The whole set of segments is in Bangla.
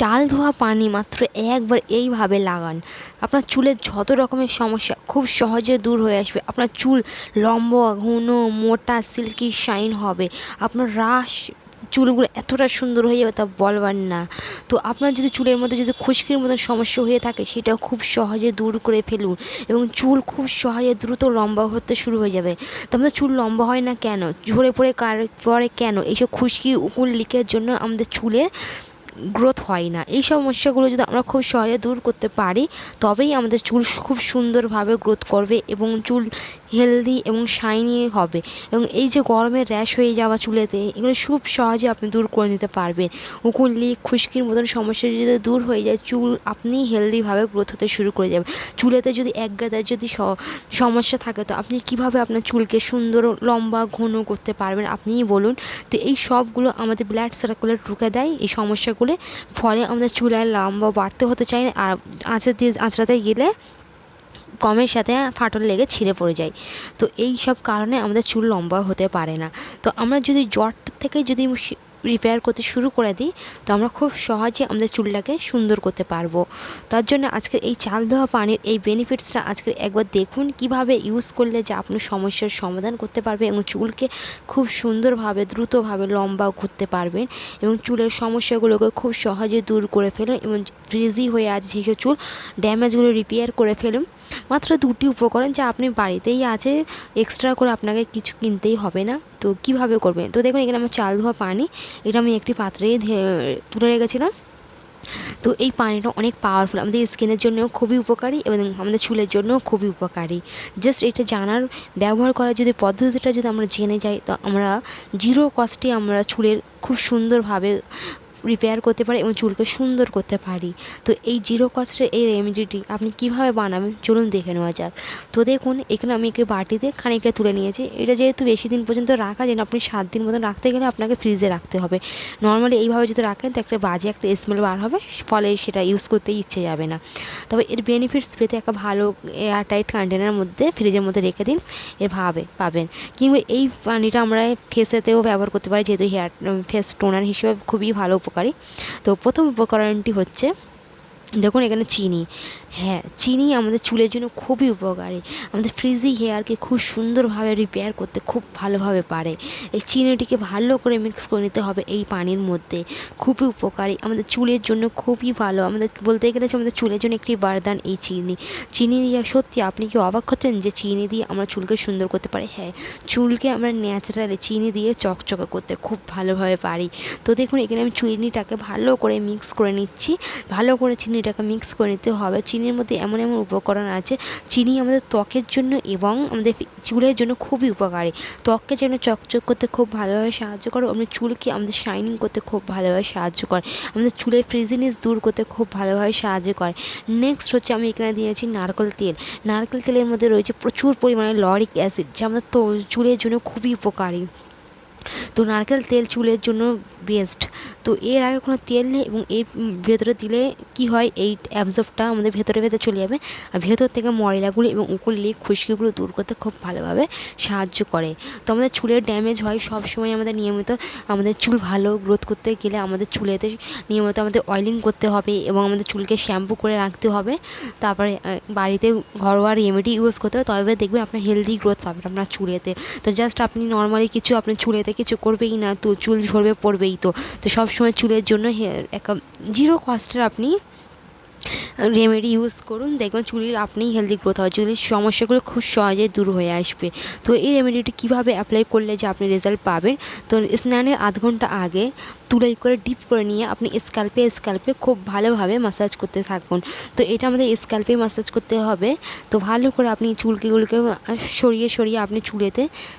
চাল ধোয়া পানি মাত্র একবার এইভাবে লাগান, আপনার চুলের যত রকমের সমস্যা খুব সহজে দূর হয়ে আসবে। আপনার চুল লম্বা, ঘন, মোটা, সিল্কি শাইন হবে। আপনার চুলগুলো এতটা সুন্দর হয়ে যাবে তা বলবার না। তো আপনার যদি চুলের মধ্যে যদি খুশকির মতন সমস্যা হয়ে থাকে সেটাও খুব সহজে দূর করে ফেলুন, এবং চুল খুব সহজে দ্রুত লম্বা হতে শুরু হয়ে যাবে। তো আমাদের চুল লম্বা হয় না কেন, ঝরে পড়ে কেন, এইসব খুশকি উকুন লিকের জন্য আমাদের চুলের গ্রোথ হয় না। এই সমস্যাগুলো যদি আমরা খুব সহজে দূর করতে পারি তবেই আমাদের চুল খুব সুন্দরভাবে গ্রোথ করবে এবং চুল হেলদি এবং শাইনি হবে। এবং এই যে গরমের র্যাশ হয়ে যাওয়া চুলেতে, এগুলো খুব সহজে আপনি দূর করে নিতে পারবেন। উকুন লিক, খুশকির মতন সমস্যা যদি দূর হয়ে যায়, চুল আপনি হেলদিভাবে গ্রোথ হতে শুরু করে যাবে। চুলেতে যদি এক গাদার যদি সমস্যা থাকে তো আপনি কিভাবে আপনার চুলকে সুন্দর লম্বা ঘন করতে পারবেন আপনিই বলুন। তো এই সবগুলো আমাদের ব্লাড সার্কুলেট রুখে দেয় এই সমস্যাগুলো, ফলে আমাদের চুল আর লম্বা বাড়তে হতে চায় না, আর আঁচড়াতে গেলে কমের সাথে ফাটল লেগে ছিঁড়ে পড়ে যায়। তো এই সব কারণে আমাদের চুল লম্বা হতে পারে না। তো আমরা যদি জ্বরটা থেকে যদি রিপেয়ার করতে শুরু করে দিই তো আমরা খুব সহজে আমাদের চুলটাকে সুন্দর করতে পারবো। তার জন্য আজকের এই চাল ধোয়া পানির এই বেনিফিটসটা আজকের একবার দেখুন, কিভাবে ইউজ করলে যে আপনি সমস্যার সমাধান করতে পারবেন এবং চুলকে খুব সুন্দরভাবে দ্রুতভাবে লম্বা করতে পারবেন এবং চুলের সমস্যাগুলোকে খুব সহজে দূর করে ফেলুন এবং ফ্রিজি হয়ে আছে যেসব চুল ড্যামেজগুলো রিপেয়ার করে ফেলুন। মাত্র দুটি উপকরণ যা আপনি বাড়িতেই আছে, এক্সট্রা করে আপনাকে কিছু কিনতেই হবে না। তো কিভাবে করবেন, তো দেখুন এখানে আমার চাল ধোয়া পানি, এটা আমি একটি পাত্রে তুলে রেখেছিলাম। তো এই পানিটা অনেক পাওয়ারফুল, আমাদের স্কিনের জন্যও খুবই উপকারী এবং আমাদের চুলের জন্যও খুবই উপকারী। জাস্ট এটা জানার, ব্যবহার করার যদি পদ্ধতিটা যদি আমরা জেনে যাই তো আমরা জিরো কস্টে আমরা চুলের খুব সুন্দরভাবে রিপেয়ার করতে পারি এবং চুলকে সুন্দর করতে পারি। তো এই জিরো কস্টের এই রেমেডিটি আপনি কিভাবে বানাবেন চলুন দেখে নেওয়া যাক। তো দেখুন এখানে আমি একটি বাটিতে খানিকটা তুলে নিয়েছি। এটা যেহেতু বেশি দিন পর্যন্ত রাখা যায় না, আপনি 7 দিন মতন রাখতে গেলে আপনাকে ফ্রিজে রাখতে হবে। নর্মালি এইভাবে যদি রাখেন তো একটা বাজে একটা স্মেল বার হবে, ফলে সেটা ইউজ করতে ইচ্ছে যাবে না। তবে এর বেনিফিটস পেতে একটা ভালো এয়ারটাইট কন্টেনারের মধ্যে ফ্রিজের মধ্যে রেখে দিন, পাবেন। কিংবা এই পানিটা আমরা ফেসেতেও ব্যবহার করতে পারি, যেহেতু ফেস টোনার হিসেবে খুবই ভালো উপকারী। তো প্রথম উপকরণটি হচ্ছে, দেখুন এখানে চিনি। হ্যাঁ, চিনি আমাদের চুলের জন্য খুবই উপকারী, আমাদের ফ্রিজি হেয়ারকে খুব সুন্দরভাবে রিপেয়ার করতে খুব ভালোভাবে পারে। এই চিনিটিকে ভালো করে মিক্স করে নিতে হবে এই পানির মধ্যে, খুবই উপকারী, আমাদের চুলের জন্য খুবই ভালো। আমাদের বলতে গেলে আমাদের চুলের জন্য একটি বরদান এই চিনি দিয়ে। সত্যি আপনি কি অবাক হচ্ছেন যে চিনি দিয়ে আমরা চুলকে সুন্দর করতে পারি? হ্যাঁ, চুলকে আমরা ন্যাচারালি চিনি দিয়ে চকচকে করতে খুব ভালোভাবে পারি। তো দেখুন এখানে আমি চিনিটাকে ভালো করে মিক্স করে নিচ্ছি। ভালো করে চিনিটাকে মিক্স করে নিতে হবে। চিনির মধ্যে এমন এমন উপকরণ আছে, চিনি আমাদের ত্বকের জন্য এবং আমাদের চুলের জন্য খুবই উপকারী। ত্বককে যেন চকচক করতে খুব ভালোভাবে সাহায্য করে, আমাদের চুলকে আমাদের শাইনিং করতে খুব ভালোভাবে সাহায্য করে, আমাদের চুলের ফ্রিজিনেস দূর করতে খুব ভালোভাবে সাহায্য করে। নেক্সট হচ্ছে আমি এখানে দিয়েছি নারকেল তেল। নারকেল তেলের মধ্যে রয়েছে প্রচুর পরিমাণে লরিক অ্যাসিড, যা আমাদের চুলের জন্য খুবই উপকারী। তো নারকেল তেল চুলের জন্য বেস্ট। তো এর আগে কোনো তেল নেই এবং এর ভেতরে দিলে কি হয়, এই অ্যাবজর্বটা আমাদের ভেতরে চলে যাবে আর ভেতর থেকে ময়লাগুলো এবং উকুন লিক খুশকিগুলো দূর করতে খুব ভালোভাবে সাহায্য করে। তো আমাদের চুলের ড্যামেজ হয় সব সময়, আমাদের নিয়মিত আমাদের চুল ভালো গ্রোথ করতে গেলে আমাদের চুলেতে নিয়মিত আমাদের অয়েলিং করতে হবে এবং আমাদের চুলকে শ্যাম্পু করে রাখতে হবে। তারপরে বাড়িতে ঘরোয়া রেমেডি ইউজ করতে হবে, তবে দেখবেন আপনার হেলদি গ্রোথ পাবেন আপনার চুলেতে। তো জাস্ট আপনি নর্মালি কিছু আপনার চুলেতে কিছু করবেই না, তো চুল ঝরবে পড়বেই। তো সবসময় চুলের জন্য একটা জিরো কস্টের আপনি রেমেডি ইউজ করুন, দেখবেন চুলের আপনি হেলদি গ্রোথ হয়, চুলের সমস্যাগুলো খুব সহজেই দূর হয়ে আসবে। তো এই রেমেডিটি কীভাবে অ্যাপ্লাই করলে যে আপনি রেজাল্ট পাবেন, তো স্নানের আধ ঘন্টা আগে তুলাই করে ডিপ করে নিয়ে আপনি স্ক্যাল্পে খুব ভালোভাবে ম্যাসাজ করতে থাকুন। তো এটা আমাদের স্ক্যাল্পে ম্যাসাজ করতে হবে। তো ভালো করে আপনি চুলগুলোকে সরিয়ে আপনি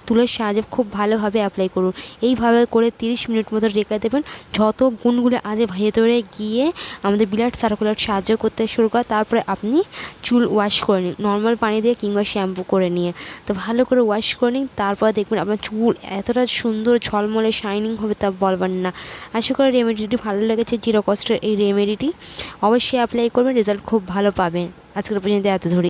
তুলোর সাহায্যে খুব ভালোভাবে অ্যাপ্লাই করুন। এইভাবে করে 30 মিনিট মতো রেখে দেবেন, যত গুণগুলো আছে ভেতরে গিয়ে আমাদের ব্লাড সার্কুলেট সাহায্য করতে শুরু করে। তারপরে আপনি চুল ওয়াশ করে নিন নর্মাল পানি দিয়ে কিংবা শ্যাম্পু করে নিয়ে। তো ভালো করে ওয়াশ করে নিন, তারপর দেখবেন আপনার চুল এতটা সুন্দর ঝলমলে শাইনিং হবে তা বলবেন না। আশা করি রেমেডিটি ভালো লেগেছে। জিরো কস্টের এই রেমেডিটি অবশ্যই অ্যাপ্লাই করবেন, রেজাল্ট খুব ভালো পাবেন। আজকের পর্যন্ত এত ধরে